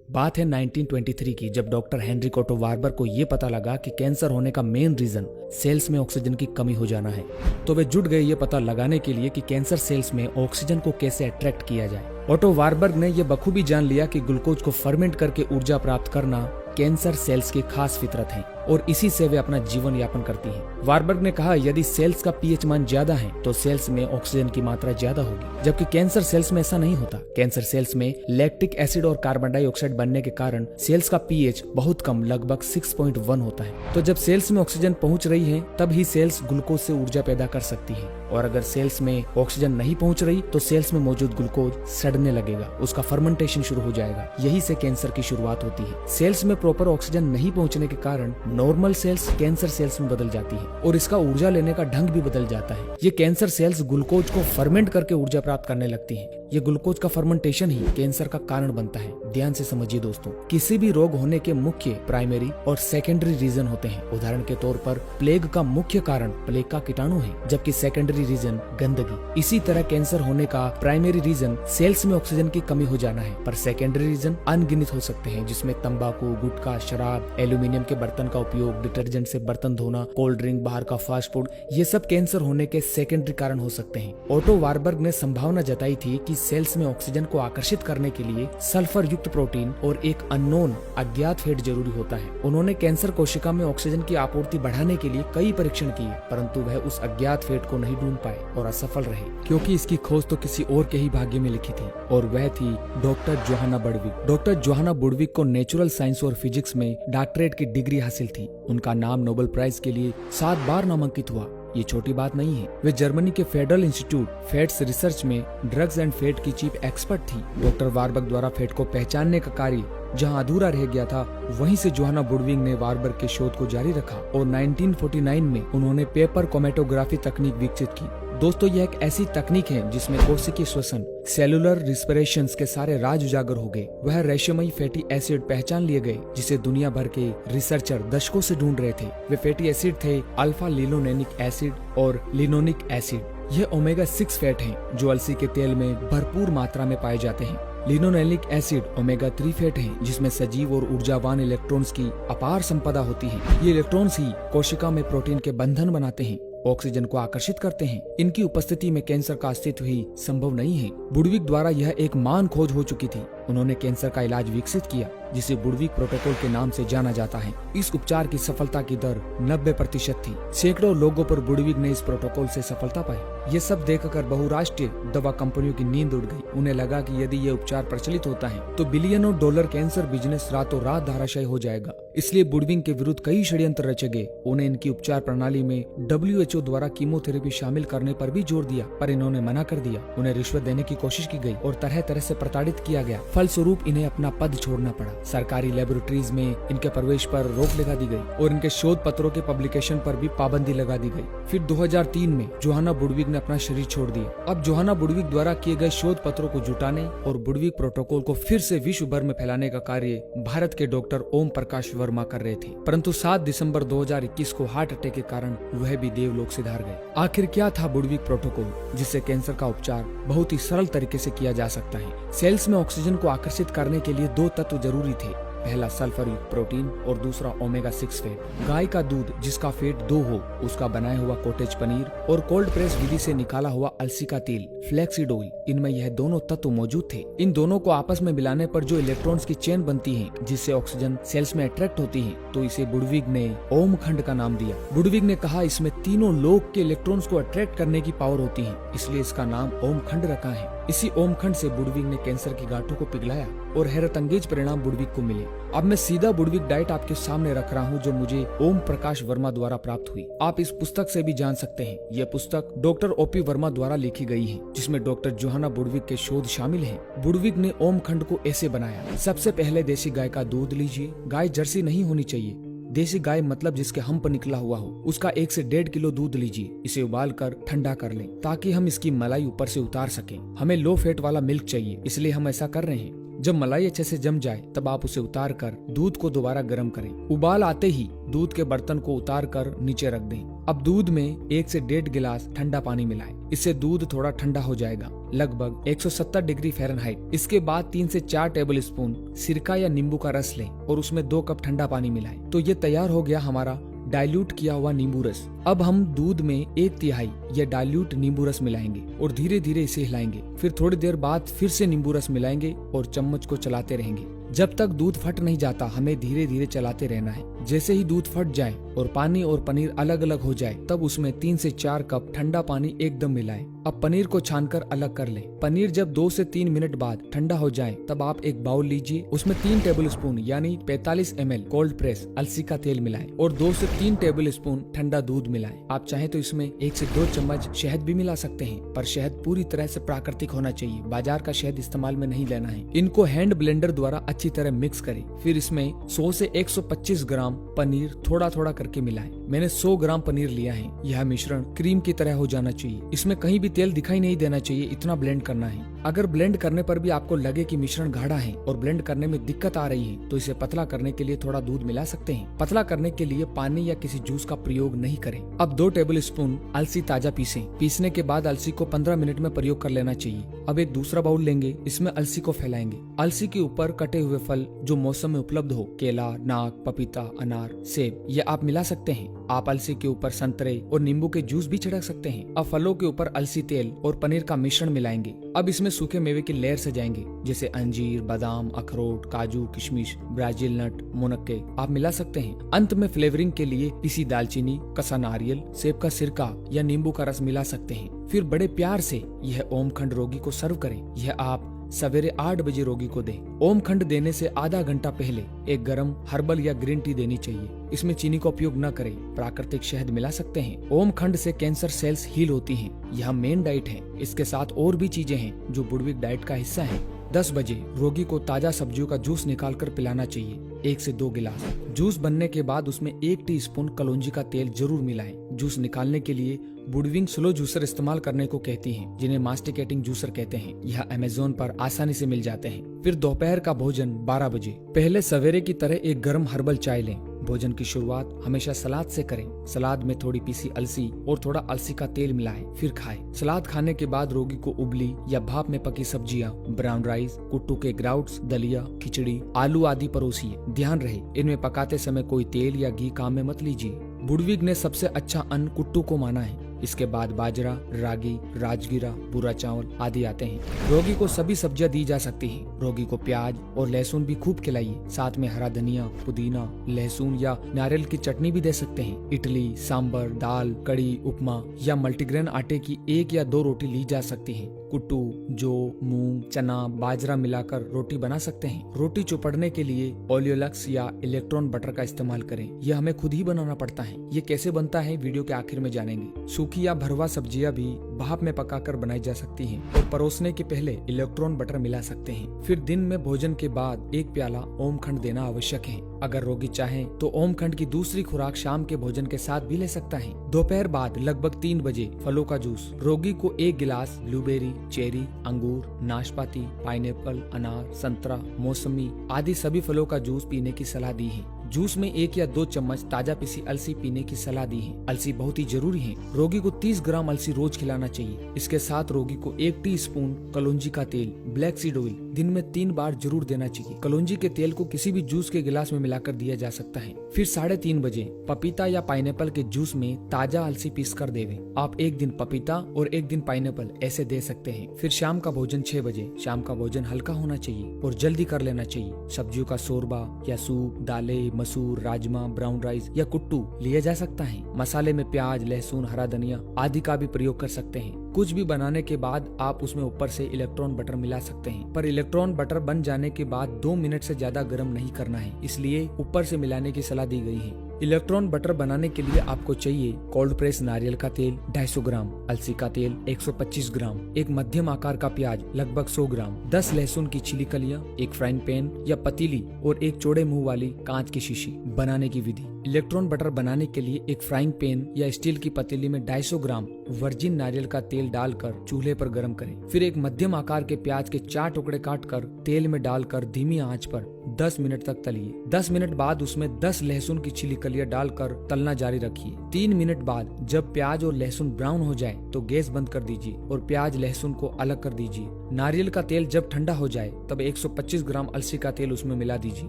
बात है 1923 की, जब डॉक्टर हेनरिक ओटो वार्बर को ये पता लगा कि कैंसर होने का मेन रीजन सेल्स में ऑक्सीजन की कमी हो जाना है। तो वे जुट गए ये पता लगाने के लिए कि कैंसर सेल्स में ऑक्सीजन को कैसे अट्रैक्ट किया जाए। ओटो वार्बर्ग ने यह बखूबी जान लिया कि ग्लूकोज को फर्मेंट करके ऊर्जा प्राप्त करना कैंसर सेल्स की खास फितरत है और इसी से वे अपना जीवन यापन करती हैं। वार्बर्ग ने कहा, यदि सेल्स का पीएच मान ज्यादा है तो सेल्स में ऑक्सीजन की मात्रा ज्यादा होगी, जबकि कैंसर सेल्स में ऐसा नहीं होता। कैंसर सेल्स में लैक्टिक एसिड और कार्बन डाइऑक्साइड बनने के कारण सेल्स का पीएच बहुत कम, लगभग 6.1 होता है। तो जब सेल्स में ऑक्सीजन पहुंच रही है तब ही सेल्स ग्लूकोज से ऊर्जा पैदा कर सकती है, और अगर सेल्स में ऑक्सीजन नहीं पहुंच रही तो सेल्स में मौजूद ग्लूकोज सड़ने लगेगा, उसका फर्मेंटेशन शुरू हो जाएगा। यही से कैंसर की शुरुआत होती है। सेल्स में प्रॉपर ऑक्सीजन नहीं पहुंचने के कारण नॉर्मल सेल्स कैंसर सेल्स में बदल जाती है और इसका ऊर्जा लेने का ढंग भी बदल जाता है। ये कैंसर सेल्स ग्लूकोज को फर्मेंट करके ऊर्जा प्राप्त करने लगती हैं। ये ग्लूकोज का फर्मेंटेशन ही कैंसर का कारण बनता है। ध्यान से समझिए दोस्तों, किसी भी रोग होने के मुख्य, प्राइमरी और सेकेंडरी रीजन होते हैं। उदाहरण के तौर पर प्लेग का मुख्य कारण प्लेग का कीटाणु है, जबकि सेकेंडरी रीजन गंदगी। इसी तरह कैंसर होने का प्राइमरी रीजन सेल्स में ऑक्सीजन की कमी हो जाना है, पर सेकेंडरी रीजन अनगिनत हो सकते हैं, जिसमें तंबाकू, गुटखा, शराब, एल्यूमिनियम के बर्तन का उपयोग, डिटर्जेंट से बर्तन धोना, कोल्ड ड्रिंक, बाहर का फास्ट फूड, ये सब कैंसर होने के सेकेंडरी कारण हो सकते हैं। ओटो वार्बर्ग ने संभावना जताई थी कि सेल्स में ऑक्सीजन को आकर्षित करने के लिए सल्फर युक्त प्रोटीन और एक अननोन अज्ञात फैट जरूरी होता है। उन्होंने कैंसर कोशिका में ऑक्सीजन की आपूर्ति बढ़ाने के लिए कई परीक्षण किए, परंतु वह उस अज्ञात फैट को नहीं ढूंढ पाए और असफल रहे, क्योंकि इसकी खोज तो किसी और के ही भाग्य में लिखी थी, और वह थी डॉक्टर जोहाना बर्डविक। डॉक्टर जोहाना बर्डविक को नेचुरल साइंस और फिजिक्स में डॉक्टरेट की डिग्री हासिल थी। उनका नाम नोबेल प्राइज के लिए 7 बार नामांकित हुआ। ये छोटी बात नहीं है। वे जर्मनी के फेडरल इंस्टीट्यूट फैट्स रिसर्च में ड्रग्स एंड फैट की चीफ एक्सपर्ट थी। डॉक्टर वार्बर्ग द्वारा फैट को पहचानने का कार्य जहां अधूरा रह गया था, वहीं से जोहाना बर्डविक ने वार्बर्ग के शोध को जारी रखा और 1949 में उन्होंने पेपर क्रोमेटोग्राफी तकनीक विकसित की। दोस्तों, यह एक ऐसी तकनीक है जिसमें कोशिकीय श्वसन, सेलुलर रिस्पिरेशंस के सारे राज उजागर हो गए। वह रहस्यमयी फैटी एसिड पहचान लिए गए जिसे दुनिया भर के रिसर्चर दशकों से ढूंढ रहे थे। वे फैटी एसिड थे अल्फा लिनोलेनिक एसिड और लिनोनिक एसिड। यह ओमेगा 6 फैट हैं जो अलसी के तेल में भरपूर मात्रा में पाए जाते हैं। लिनोलेनिक एसिड ओमेगा 3 फैट है जिसमें सजीव और ऊर्जावान इलेक्ट्रॉन्स की अपार संपदा होती है। ये इलेक्ट्रॉन्स ही कोशिका में प्रोटीन के बंधन बनाते हैं, ऑक्सीजन को आकर्षित करते हैं। इनकी उपस्थिति में कैंसर का अस्तित्व ही संभव नहीं है। बर्डविक द्वारा यह एक मान खोज हो चुकी थी। उन्होंने कैंसर का इलाज विकसित किया जिसे बर्डविक प्रोटोकॉल के नाम से जाना जाता है। इस उपचार की सफलता की दर 90% थी। सैकड़ों लोगों पर बर्डविक ने इस प्रोटोकॉल से सफलता पाई। ये सब देखकर बहुराष्ट्रीय दवा कंपनियों की नींद उड़ गई। उन्हें लगा कि यदि ये उपचार प्रचलित होता है तो बिलियनों डॉलर कैंसर बिजनेस रातों रात धराशायी हो जाएगा। इसलिए बर्डविक के विरुद्ध कई षड्यंत्र रचे गए। उन्हें इनकी उपचार प्रणाली में WHO द्वारा कीमोथेरेपी शामिल करने पर भी जोर दिया, पर इन्होंने मना कर दिया। उन्हें रिश्वत देने की कोशिश की गई और तरह तरह से प्रताड़ित किया गया। फलस्वरूप इन्हें अपना पद छोड़ना पड़ा। सरकारी लेबोरेटरीज में इनके प्रवेश पर रोक लगा दी गई और इनके शोध पत्रों के पब्लिकेशन पर भी पाबंदी लगा दी गई। फिर 2003 में जोहाना बर्डविक ने अपना शरीर छोड़ दिया। अब जोहाना बर्डविक द्वारा किए गए शोध पत्रों को जुटाने और बर्डविक प्रोटोकॉल को फिर से विश्व भर में फैलाने का कार्य भारत के डॉक्टर ओम प्रकाश वर्मा कर रहे थे, परंतु 7 दिसंबर 2021 को हार्ट अटैक के कारण वह भी देवलोक से धार गए। आखिर क्या था बर्डविक प्रोटोकॉल, जिससे कैंसर का उपचार बहुत ही सरल तरीके से किया जा सकता है। सेल्स में ऑक्सीजन को आकर्षित करने के लिए 2 तत्व जरूरी थे। पहला सल्फर युक्त प्रोटीन और दूसरा ओमेगा 6 फैट। गाय का दूध जिसका फैट 2 हो, उसका बनाया हुआ कॉटेज पनीर और कोल्ड प्रेस विधि से निकाला हुआ अलसी का तेल, फ्लैक्सीड ऑयल, इनमें यह दोनों तत्व मौजूद थे। इन दोनों को आपस में मिलाने पर जो इलेक्ट्रॉन्स की चेन बनती है जिससे ऑक्सीजन सेल्स में अट्रैक्ट होती है, तो इसे बर्डविक ने ओम खंड का नाम दिया। बर्डविक ने कहा इसमें तीनों लोक के इलेक्ट्रॉन्स को अट्रैक्ट करने की पावर होती है, इसलिए इसका नाम ओम खंड रखा है। इसी ओम खंड से बर्डविक ने कैंसर की गांठों को पिघलाया और हैरत अंगेज परिणाम बर्डविक को मिले। अब मैं सीधा बर्डविक डाइट आपके सामने रख रहा हूँ जो मुझे ओम प्रकाश वर्मा द्वारा प्राप्त हुई। आप इस पुस्तक से भी जान सकते हैं। यह पुस्तक डॉक्टर OP वर्मा द्वारा लिखी गई है, जिसमें डॉक्टर जोहाना बर्डविक के शोध शामिल हैं। बर्डविक ने ओम खंड को ऐसे बनाया। सबसे पहले देसी गाय का दूध लीजिए। गाय जर्सी नहीं होनी चाहिए। देसी गाय मतलब जिसके हम्प निकला हुआ हो, उसका 1 से 1.5 किलो दूध लीजिए। इसे उबाल कर ठंडा कर लें ताकि हम इसकी मलाई ऊपर से उतार सकें। हमें लो फैट वाला मिल्क चाहिए, इसलिए हम ऐसा कर रहे हैं। जब मलाई अच्छे से जम जाए तब आप उसे उतार कर दूध को दोबारा गर्म करें। उबाल आते ही दूध के बर्तन को उतार कर नीचे रख दें। अब दूध में 1 से 1.5 गिलास ठंडा पानी मिलाएं। इससे दूध थोड़ा ठंडा हो जाएगा, लगभग 170 डिग्री फ़ारेनहाइट। इसके बाद 3 से 4 टेबल स्पून सिरका या नींबू का रस लें और उसमें 2 कप ठंडा पानी मिलाएं। तो ये तैयार हो गया हमारा डाइल्यूट किया हुआ नींबू रस। अब हम दूध में 1/3 या डाइल्यूट नींबू रस मिलाएंगे और धीरे धीरे इसे हिलाएंगे। फिर थोड़ी देर बाद फिर से नींबू रस मिलाएंगे और चम्मच को चलाते रहेंगे। जब तक दूध फट नहीं जाता हमें धीरे धीरे चलाते रहना है। जैसे ही दूध फट जाए और पानी और पनीर अलग अलग हो जाए तब उसमें 3 से 4 कप ठंडा पानी एकदम मिलाएं। अब पनीर को छानकर अलग कर लें। पनीर जब 2 से 3 मिनट बाद ठंडा हो जाए तब आप एक बाउल लीजिए, उसमें 3 टेबल स्पून यानी 45 ml कोल्ड प्रेस अलसी का तेल मिलाएं और 2 से 3 टेबल स्पून ठंडा दूध मिलाएं। आप चाहें तो इसमें 1 से 2 चम्मच शहद भी मिला सकते हैं, पर शहद पूरी तरह से प्राकृतिक होना चाहिए। बाजार का शहद इस्तेमाल में नहीं लेना है। इनको हैंड ब्लेंडर द्वारा अच्छी तरह मिक्स करें। फिर इसमें 100 से 125 ग्राम पनीर थोड़ा थोड़ा करके मिलाएं। मैंने 100 ग्राम पनीर लिया है। यह मिश्रण क्रीम की तरह हो जाना चाहिए। इसमें कहीं भी तेल दिखाई नहीं देना चाहिए, इतना ब्लेंड करना है। अगर ब्लेंड करने पर भी आपको लगे कि मिश्रण गाढ़ा है और ब्लेंड करने में दिक्कत आ रही है तो इसे पतला करने के लिए थोड़ा दूध मिला सकते हैं। पतला करने के लिए पानी या किसी जूस का प्रयोग नहीं करें। अब 2 टेबल स्पून अलसी ताजा पीसें। पीसने के बाद अलसी को 15 मिनट में प्रयोग कर लेना चाहिए। अब एक दूसरा बाउल लेंगे, इसमें अलसी को फैलाएंगे। अलसी के ऊपर कटे हुए फल जो मौसम में उपलब्ध हो, केला, नाक, पपीता, अनार, सेब, ये आप मिला सकते हैं। आप अलसी के ऊपर संतरे और नींबू के जूस भी छिड़क सकते हैं। अब फलों के ऊपर अलसी तेल और पनीर का मिश्रण मिलाएंगे। अब इसमें सूखे मेवे की लेयर सजाएंगे, जैसे अंजीर, बादाम, अखरोट, काजू, किशमिश, ब्राजील नट, मुनक्के आप मिला सकते हैं। अंत में फ्लेवरिंग के लिए पिसी दालचीनी, कसा नारियल, सेब का सिरका या नींबू का रस मिला सकते हैं। फिर बड़े प्यार से यह ओमखंड रोगी को सर्व करें। यह आप सवेरे 8 बजे रोगी को दें। ओमखंड देने से आधा घंटा पहले एक गरम हर्बल या ग्रीन टी देनी चाहिए। इसमें चीनी का उपयोग न करें, प्राकृतिक शहद मिला सकते हैं। ओमखंड से कैंसर सेल्स हील होती हैं। यह मेन डाइट है। इसके साथ और भी चीजें हैं जो बुडविक डाइट का हिस्सा है। 10 बजे रोगी को ताजा सब्जियों का जूस निकालकर पिलाना चाहिए, 1 से 2 गिलास। जूस बनने के बाद उसमें 1 टीस्पून कलौंजी का तेल जरूर मिलाएं। जूस निकालने के लिए बुडविंग स्लो जूसर इस्तेमाल करने को कहती हैं, जिन्हें मास्टिकेटिंग जूसर कहते हैं। यह अमेज़न पर आसानी से मिल जाते हैं। फिर दोपहर का भोजन 12 बजे। पहले सवेरे की तरह एक गर्म हर्बल चाय लें। भोजन की शुरुआत हमेशा सलाद से करें। सलाद में थोड़ी पीसी अलसी और थोड़ा अलसी का तेल मिलाएं, फिर खाएं। सलाद खाने के बाद रोगी को उबली या भाप में पकी सब्जियां, ब्राउन राइस, कुट्टू के ग्राउट्स, दलिया, खिचड़ी, आलू आदि परोसिए। ध्यान रहे इनमें पकाते समय कोई तेल या घी काम में मत लीजिए। बुडविक ने सबसे अच्छा अन्न कुट्टू को माना है। इसके बाद बाजरा, रागी, राजगीरा, भूरा चावल आदि आते हैं। रोगी को सभी सब्जियां दी जा सकती हैं। रोगी को प्याज और लहसुन भी खूब खिलाइए। साथ में हरा धनिया, पुदीना, लहसुन या नारियल की चटनी भी दे सकते हैं। इडली, सांबर, दाल, कड़ी, उपमा या मल्टीग्रेन आटे की 1 या 2 रोटी ली जा सकती है। कुट्टू, जौ, मूंग, चना, बाजरा मिलाकर रोटी बना सकते हैं। रोटी चौपड़ने के लिए ओलियोलक्स या इलेक्ट्रॉन बटर का इस्तेमाल करें। यह हमें खुद ही बनाना पड़ता है। ये कैसे बनता है वीडियो के आखिर में जानेंगे। सूखी या भरवा सब्जियां भी भाप में पकाकर बनाई जा सकती हैं और परोसने के पहले इलेक्ट्रॉन बटर मिला सकते हैं। फिर दिन में भोजन के बाद 1 प्याला ओमखंड देना आवश्यक है। अगर रोगी चाहे तो ओमखंड की दूसरी खुराक शाम के भोजन के साथ भी ले सकता है। दोपहर बाद लगभग 3 बजे फलों का जूस। रोगी को 1 गिलास ब्लूबेरी, चेरी, अंगूर, नाशपाती, पाइनएप्पल, अनार, संतरा, मौसमी आदि सभी फलों का जूस पीने की सलाह दी है। जूस में 1 या 2 चम्मच ताजा पिसी अलसी पीने की सलाह दी है। अलसी बहुत ही जरूरी है। रोगी को 30 ग्राम अलसी रोज खिलाना चाहिए। इसके साथ रोगी को 1 टीस्पून कलौंजी का तेल, ब्लैक सीड ऑयल दिन में 3 बार जरूर देना चाहिए। कलौंजी के तेल को किसी भी जूस के गिलास में मिलाकर दिया जा सकता है। फिर 3:30 बजे पपीता या पाइनएप्पल के जूस में ताजा अलसी पीस कर देवें। आप एक दिन पपीता और एक दिन पाइनएप्पल ऐसे दे सकते हैं। फिर शाम का भोजन 6 बजे। शाम का भोजन हल्का होना चाहिए और जल्दी कर लेना चाहिए। सब्जियों का शोरबा या सूप, दालें, मसूर, राजमा, ब्राउन राइस या कुट्टू लिया जा सकता है। मसाले में प्याज, लहसुन, हरा धनिया आदि का भी प्रयोग कर सकते हैं। कुछ भी बनाने के बाद आप उसमें ऊपर से इलेक्ट्रॉन बटर मिला सकते हैं, पर इलेक्ट्रॉन बटर बन जाने के बाद 2 मिनट से ज्यादा गर्म नहीं करना है, इसलिए ऊपर से मिलाने की सलाह दी गई है। इलेक्ट्रॉन बटर बनाने के लिए आपको चाहिए कोल्ड प्रेस नारियल का तेल 250 ग्राम, अलसी का तेल 125 ग्राम, एक मध्यम आकार का प्याज लगभग 100 ग्राम, 10 लहसुन की छिली कलियां, एक फ्राइंग पैन या पतीली और एक चौड़े मुंह वाली कांच की शीशी। बनाने की विधि। इलेक्ट्रॉन बटर बनाने के लिए एक फ्राइंग पैन या स्टील की पतीली में 250 ग्राम वर्जिन नारियल का तेल डालकर चूल्हे पर गर्म करें। फिर एक मध्यम आकार के प्याज के 4 टुकड़े काटकर तेल में डालकर धीमी आंच पर 10 मिनट तक तलिए। 10 मिनट बाद उसमें 10 लहसुन की छिली कलियां डालकर तलना जारी रखिए। 3 मिनट बाद जब प्याज और लहसुन ब्राउन हो जाए तो गैस बंद कर दीजिए और प्याज लहसुन को अलग कर दीजिए। नारियल का तेल जब ठंडा हो जाए तब 125 ग्राम अलसी का तेल उसमें मिला दीजिए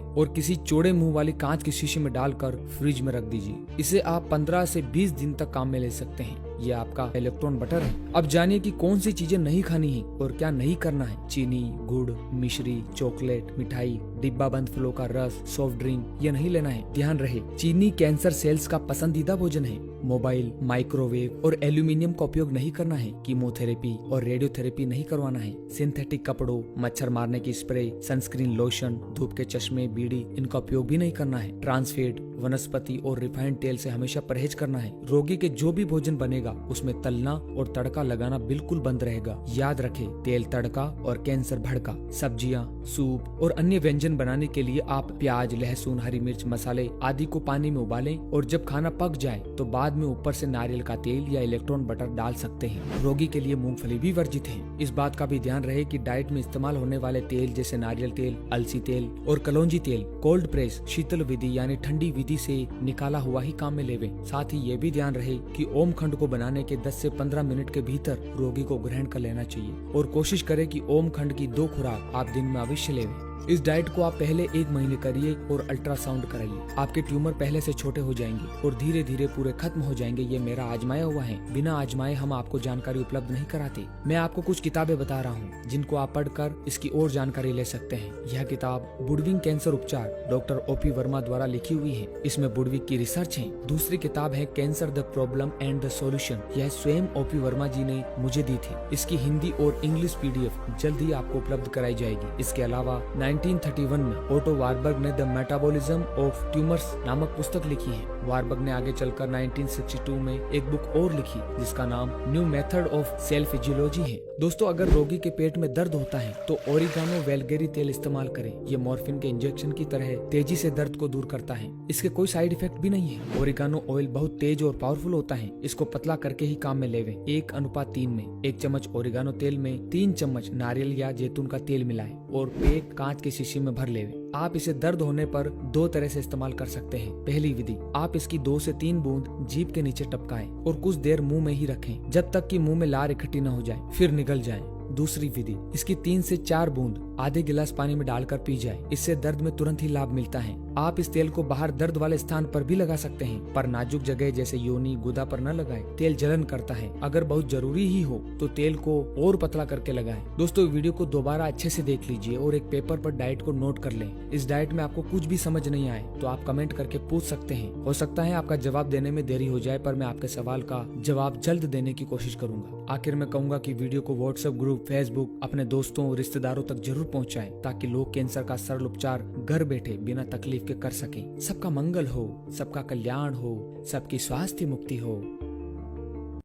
और किसी चौड़े मुंह वाली कांच की शीशी में डालकर फ्रिज में रख दीजिए। इसे आप 15 से 20 दिन तक काम में ले सकते हैं। ये आपका इलेक्ट्रॉन बटर है। अब जानिए कि कौन सी चीजें नहीं खानी है और क्या नहीं करना है। चीनी, गुड़, मिश्री, चॉकलेट, मिठाई, डिब्बा बंद फलों का रस, सॉफ्ट ड्रिंक ये नहीं लेना है। ध्यान रहे, चीनी कैंसर सेल्स का पसंदीदा भोजन है। मोबाइल, माइक्रोवेव और एल्यूमिनियम का उपयोग नहीं करना है। कीमोथेरेपी और रेडियोथेरेपी नहीं करवाना है। सिंथेटिक कपड़ों, मच्छर मारने की स्प्रे, सनस्क्रीन लोशन, धूप के चश्मे, बीड़ी इनका उपयोग भी नहीं करना है। ट्रांसफैट, वनस्पति और रिफाइंड तेल से हमेशा परहेज करना है। रोगी के जो भी भोजन बनेगा उसमें तलना और तड़का लगाना बिल्कुल बंद रहेगा। याद रखें, तेल तड़का और कैंसर भड़का। सब्जियां, सूप और अन्य व्यंजन बनाने के लिए आप प्याज, लहसुन, हरी मिर्च, मसाले आदि को पानी में उबालें और जब खाना पक जाए तो बाद में ऊपर से नारियल का तेल या इलेक्ट्रॉन बटर डाल सकते हैं। रोगी के लिए मूंगफली भी वर्जित है। इस बात का भी ध्यान रहे कि डाइट में इस्तेमाल होने वाले तेल जैसे नारियल तेल, अलसी तेल और कलौंजी तेल कोल्ड प्रेस शीतल विधि यानी ठंडी विधि से निकाला हुआ ही काम में लेवे। साथ ही ये भी ध्यान रहे कि ओम खंड को बनाने के 10 से 15 मिनट के भीतर रोगी को ग्रहण कर लेना चाहिए और कोशिश करें कि ओम खंड की 2 खुराक आप दिन में अवश्य लेवें। इस डाइट को आप पहले 1 महीने करिए और अल्ट्रासाउंड कराइए। आपके ट्यूमर पहले से छोटे हो जाएंगे और धीरे धीरे पूरे खत्म हो जाएंगे। ये मेरा आजमाया हुआ है। बिना आजमाए हम आपको जानकारी उपलब्ध नहीं कराते। मैं आपको कुछ किताबें बता रहा हूँ जिनको आप पढ़कर इसकी और जानकारी ले सकते हैं। यह किताब बुडविक कैंसर उपचार डॉक्टर OP वर्मा द्वारा लिखी हुई है। इसमें बुडविक की रिसर्च है। दूसरी किताब है cancer the problem and the solution. यह स्वयं OP वर्मा जी ने मुझे दी थी। इसकी हिंदी और इंग्लिश PDF जल्द ही आपको उपलब्ध कराई जाएगी। इसके अलावा 1931 में ओटो वारबर्ग ने द मेटाबॉलिज्म ऑफ ट्यूमर्स नामक पुस्तक लिखी है। वारबर्ग ने आगे चलकर 1962 में एक बुक और लिखी जिसका नाम new method of cell physiology है। दोस्तों, अगर रोगी के पेट में दर्द होता है तो ओरिगानो वेलगेरी तेल इस्तेमाल करें। ये मॉर्फिन के इंजेक्शन की तरह तेजी से दर्द को दूर करता है। इसके कोई साइड इफेक्ट भी नहीं है। ओरिगानो ऑयल बहुत तेज और पावरफुल होता है। इसको पतला करके ही काम में लेवे। 1:3 में 1 चम्मच ओरिगानो तेल में 3 चम्मच नारियल या जैतून का तेल मिलाएं और पैक कांच की शीशी में भर लेवे। आप इसे दर्द होने पर 2 तरह से इस्तेमाल कर सकते हैं। पहली विधि, आप इसकी 2 से 3 बूंद जीभ के नीचे टपकाएं और कुछ देर मुंह में ही रखें जब तक कि मुंह में लार इकट्ठी न हो जाए, फिर निगल जाए। दूसरी विधि, इसकी 3 से 4 बूंद आधे गिलास पानी में डालकर पी जाए। इससे दर्द में तुरंत ही लाभ मिलता है। आप इस तेल को बाहर दर्द वाले स्थान पर भी लगा सकते हैं, पर नाजुक जगह जैसे योनि, गुदा पर न लगाएं। तेल जलन करता है। अगर बहुत जरूरी ही हो तो तेल को और पतला करके लगाएं। दोस्तों, वीडियो को दोबारा अच्छे से देख लीजिए और एक पेपर पर डाइट को नोट कर लें। इस डाइट में आपको कुछ भी समझ नहीं आए तो आप कमेंट करके पूछ सकते हैं। हो सकता है आपका जवाब देने में देरी हो जाए, पर मैं आपके सवाल का जवाब जल्द देने की कोशिश करूंगा। आखिर में कहूंगा कि वीडियो को व्हाट्सएप ग्रुप, फेसबुक, अपने दोस्तों और रिश्तेदारों तक जरूर पहुंचाएं ताकि लोग कैंसर का सरल उपचार घर बैठे बिना तकलीफ के कर सकें। सबका मंगल हो, सबका कल्याण हो, सबकी स्वास्थ्य मुक्ति हो।